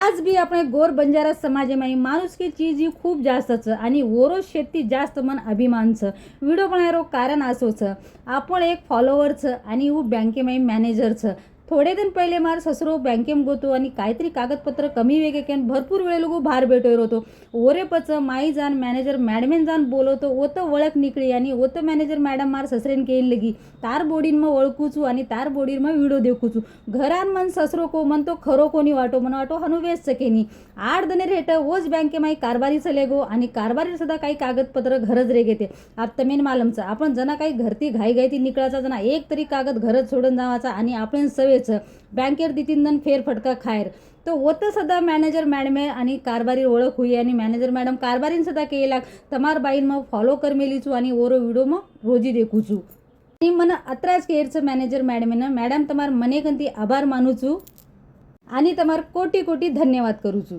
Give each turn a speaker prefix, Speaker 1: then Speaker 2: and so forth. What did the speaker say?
Speaker 1: आज भी આપણે ગોર બંજારા સમાજમાં માણુસકી ચીજ खूप जास्त છે आणि ओरो शेती जास्त मन अभिमान छ व्हिडिओ बनायरो कारण असो छ आपण एक फॉलोवर छ आणि वो बँकेमध्ये मॅनेजर छ थोडे दिन पहिले मार ससरो बँकेम गोतो आणि काहीतरी कागदपत्र कमी वेगे केन भरपूर वेळे लोक बाहेर भेटोय होतो ओरे पच माई जान मॅनेजर मॅडमेन जान बोलवतो ओत ओळख निकळी आणि ओत मॅनेजर मॅडम मार ससरेन केन लगी तार बोडीन मग ओळखूचू आणि तार बोडीन मग व्हिडिओ देखूचू घरान मन ससरो को म्हणतो खरो कोणी वाटो मन वाटो हनु वेच सकेनी 8 दने रेट ओज बँके माई कारभारी चलेगो आणि कारभारी सुद्धा काही कागदपत्र घरच रे घेते आता मेन मालमचं आपण जना काही घरती घाई घाईती निकळाचा जना एक तरी कागद घरच सोडून जावाचा आणि आपण सवेच बँकेर दितीन फेर फटका खायर तो होतं सदा मॅनेजर मॅडमे आणि कारभारी ओळख हुई आणि मॅनेजर मॅडम कारभारीन सदा केला तमार बाईन मग फॉलो कर मेलीचू आणि ओरो व्हिडिओ मग रोजी देखूचू आणि मन अत्राज केरचं मॅनेजर मॅडमेनं मॅडम तमार मने कंती आभार मानूचू आणि तमार कोटी कोटी धन्यवाद करूचू।